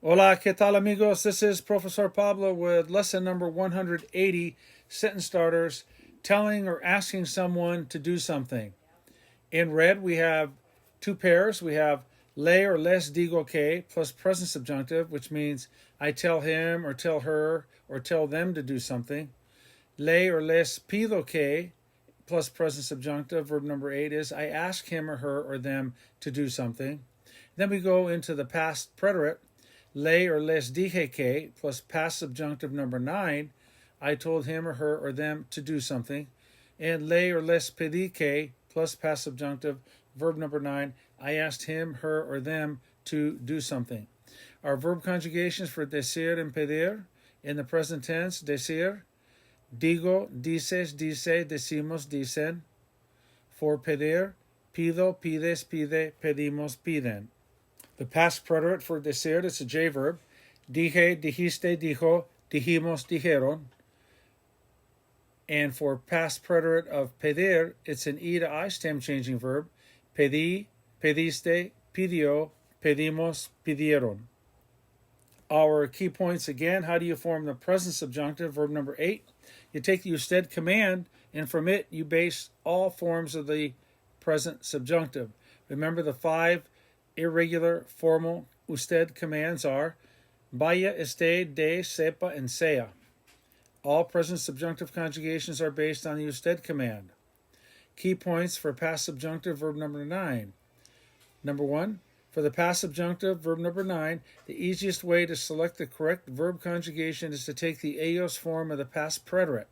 Hola, ¿qué tal amigos? This is Profesor Pablo with lesson number 180, sentence starters, telling or asking someone to do something. In red, we have two pairs. We have le or les digo que plus present subjunctive, which means I tell him or tell her or tell them to do something. Le or les pido que plus present subjunctive, verb number 8 is I ask him or her or them to do something. Then we go into the past preterite. Le or les dije que plus past subjunctive number 9, I told him or her or them to do something. And le or les pedí que plus past subjunctive, verb number 9, I asked him, her, or them to do something. Our verb conjugations for decir and pedir in the present tense: decir, digo, dices, dice, decimos, dicen. For pedir, pido, pides, pide, pedimos, piden. The past preterite for decir, it's a J verb. Dije, dijiste, dijo, dijimos, dijeron. And for past preterite of pedir, it's an E to I stem changing verb. Pedí, pediste, pidió, pedimos, pidieron. Our key points again: how do you form the present subjunctive, verb number 8? You take the usted command, and from it you base all forms of the present subjunctive. Remember, the 5 irregular formal usted commands are vaya, esté, de, sepa, and sea. All present subjunctive conjugations are based on the usted command. Key points for past subjunctive, verb number 9. Number 1, for the past subjunctive, verb number 9, the easiest way to select the correct verb conjugation is to take the eos form of the past preterite,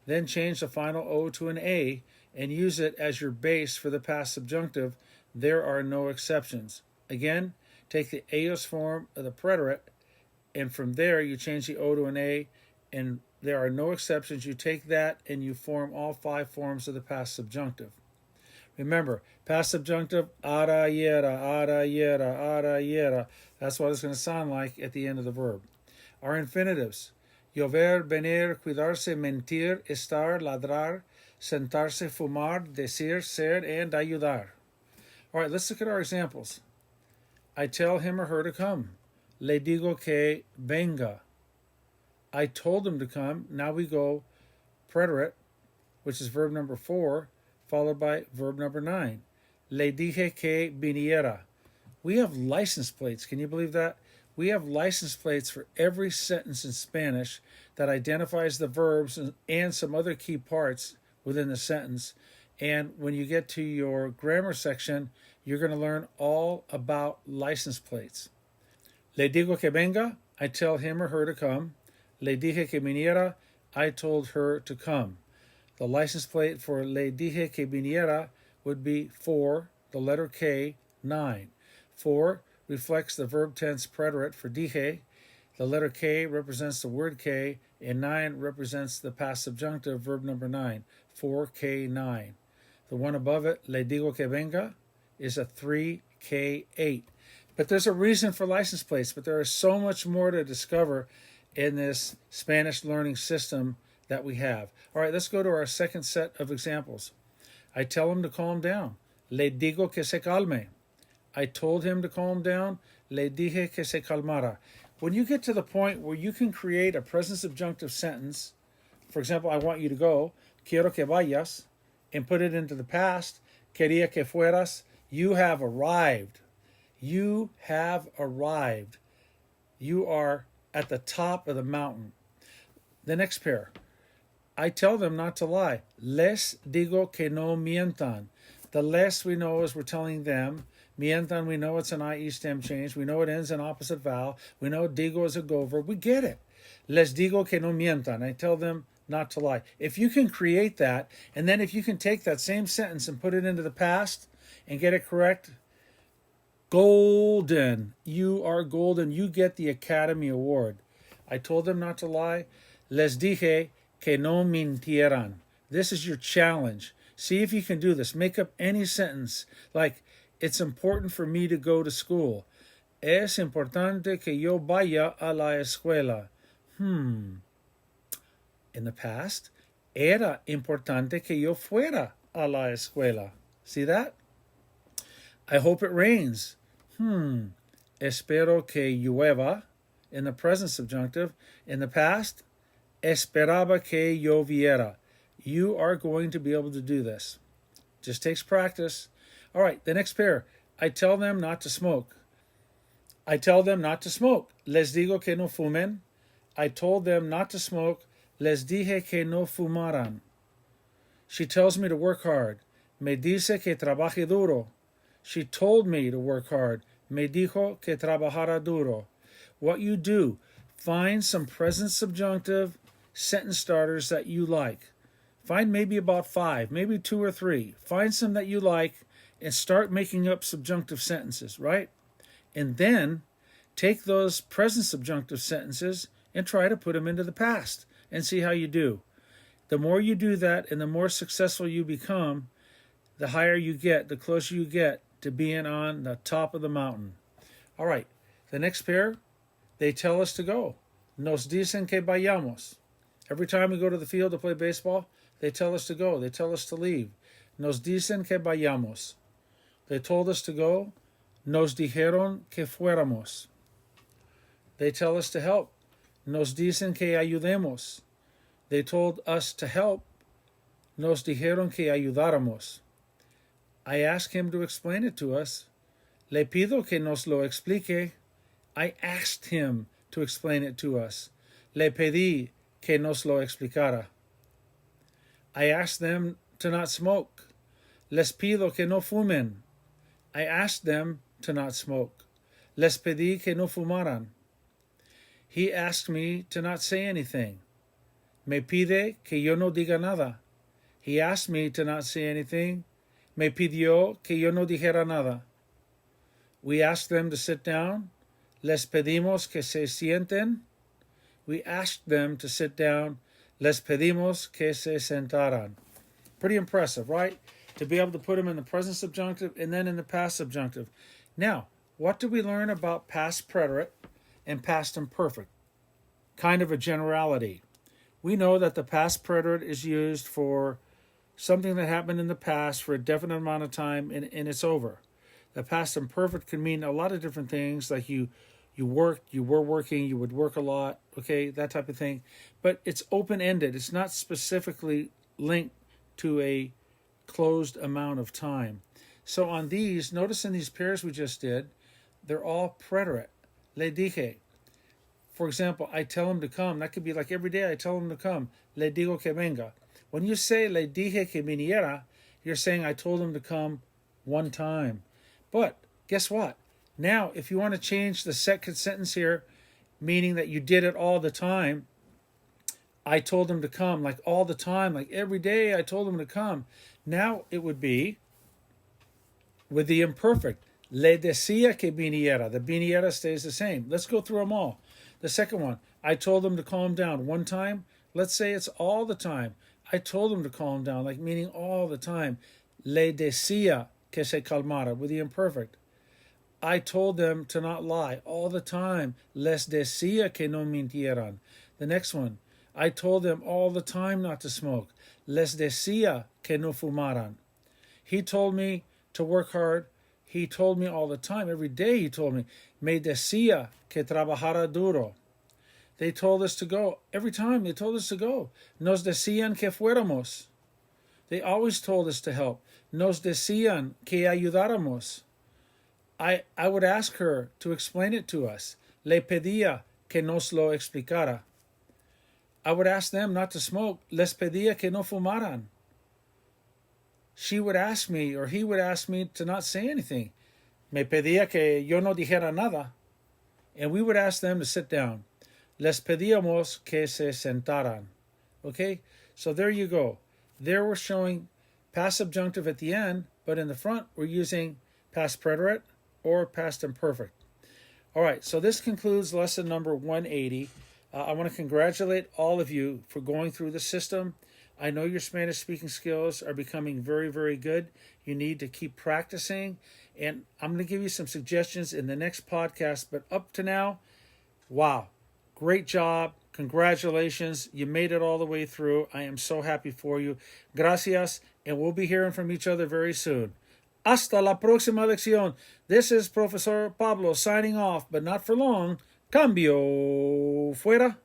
then change the final O to an A, and use it as your base for the past subjunctive. There are no exceptions. Again, take the eos form of the preterite, and from there you change the O to an A, and there are no exceptions. You take that and you form all 5 forms of the past subjunctive. Remember, past subjunctive, ara, yera, ara, yera, ara, yera. That's what it's going to sound like at the end of the verb. Our infinitives: llover, venir, cuidarse, mentir, estar, ladrar, sentarse, fumar, decir, ser, and ayudar. All right, let's look at our examples. I tell him or her to come. Le digo que venga. I told him to come. Now we go preterite, which is verb number 4, followed by verb number 9. Le dije que viniera. We have license plates. Can you believe that? We have license plates for every sentence in Spanish that identifies the verbs and some other key parts within the sentence. And when you get to your grammar section, you're going to learn all about license plates. Le digo que venga. I tell him or her to come. Le dije que viniera. I told her to come. The license plate for le dije que viniera would be 4, the letter K, 9. 4 reflects the verb tense preterite for dije. The letter K represents the word K, and 9 represents the past subjunctive, verb number 9, 4K9. The one above it, le digo que venga, is a 3K8. But there's a reason for license plates, but there is so much more to discover in this Spanish learning system that we have. All right, let's go to our second set of examples. I tell him to calm down. Le digo que se calme. I told him to calm down. Le dije que se calmara. When you get to the point where you can create a present subjunctive sentence, for example, I want you to go, quiero que vayas, and put it into the past, quería que fueras, you have arrived. You have arrived. You are at the top of the mountain. The next pair. I tell them not to lie. Les digo que no mientan. The les we know is we're telling them. Mientan, we know it's an IE stem change. We know it ends in opposite vowel. We know digo is a go verb. We get it. Les digo que no mientan. I tell them not to lie. If you can create that, and then if you can take that same sentence and put it into the past and get it correct, golden. You are golden. You get the Academy Award. I told them not to lie. Les dije que no mintieran. This is your challenge. See if you can do this. Make up any sentence like, it's important for me to go to school. Es importante que yo vaya a la escuela. In the past, era importante que yo fuera a la escuela. See that? I hope it rains. espero que llueva, in the present subjunctive. In the past, esperaba que lloviera. You are going to be able to do this. Just takes practice. All right, the next pair. I tell them not to smoke. I tell them not to smoke. Les digo que no fumen. I told them not to smoke. Les dije que no fumaran. She tells me to work hard. Me dice que trabaje duro. She told me to work hard. Me dijo que trabajara duro. What you do, find some present subjunctive sentence starters that you like. Find maybe about 5, maybe 2 or 3. Find some that you like and start making up subjunctive sentences, right? And then take those present subjunctive sentences and try to put them into the past and see how you do. The more you do that and the more successful you become, the higher you get, the closer you get to being on the top of the mountain. All right, the next pair, they tell us to go. Nos dicen que vayamos. Every time we go to the field to play baseball, they tell us to go. They tell us to leave. Nos dicen que vayamos. They told us to go. Nos dijeron que fuéramos. They tell us to help. Nos dicen que ayudemos. They told us to help. Nos dijeron que ayudáramos. I asked him to explain it to us. Le pido que nos lo explique. I asked him to explain it to us. Le pedí que nos lo explicara. I asked them to not smoke. Les pido que no fumen. I asked them to not smoke. Les pedí que no fumaran. He asked me to not say anything. Me pide que yo no diga nada. He asked me to not say anything. Me pidió que yo no dijera nada. We asked them to sit down. Les pedimos que se sienten. We asked them to sit down. Les pedimos que se sentaran. Pretty impressive, right? To be able to put them in the present subjunctive and then in the past subjunctive. Now, what do we learn about past preterite and past imperfect? Kind of a generality. We know that the past preterite is used for something that happened in the past for a definite amount of time and it's over. The past imperfect can mean a lot of different things, like you worked, you were working, you would work a lot, okay, that type of thing. But it's open-ended. It's not specifically linked to a closed amount of time. So on these, notice in these pairs we just did, they're all preterite. Le dije. For example, I tell him to come. That could be like every day I tell him to come. Le digo que venga. When you say le dije que viniera, you're saying I told him to come one time. But guess what? Now, if you want to change the second sentence here, meaning that you did it all the time, I told him to come, like all the time, like every day I told him to come. Now it would be with the imperfect. Le decía que viniera. The viniera stays the same. Let's go through them all. The second one, I told him to calm down one time. Let's say it's all the time. I told him to calm down, like meaning all the time. Le decía que se calmara, with the imperfect. I told them to not lie all the time. Les decía que no mintieran. The next one, I told them all the time not to smoke. Les decía que no fumaran. He told me to work hard. He told me all the time. Every day he told me. Me decía que trabajara duro. They told us to go. Every time they told us to go. Nos decían que fuéramos. They always told us to help. Nos decían que ayudáramos. I would ask her to explain it to us. Le pedía que nos lo explicara. I would ask them not to smoke. Les pedía que no fumaran. She would ask me, or he would ask me, to not say anything. Me pedía que yo no dijera nada. And we would ask them to sit down. Les pedíamos que se sentaran. Okay? So there you go. There we're showing past subjunctive at the end, but in the front we're using past preterite or past imperfect. All right, so this concludes lesson number 180. I want to congratulate all of you for going through the system. I know your Spanish speaking skills are becoming very, very good. You need to keep practicing. And I'm going to give you some suggestions in the next podcast. But up to now, wow, great job. Congratulations. You made it all the way through. I am so happy for you. Gracias. And we'll be hearing from each other very soon. Hasta la próxima lección. This is Professor Pablo signing off, but not for long. Cambio. Fuera.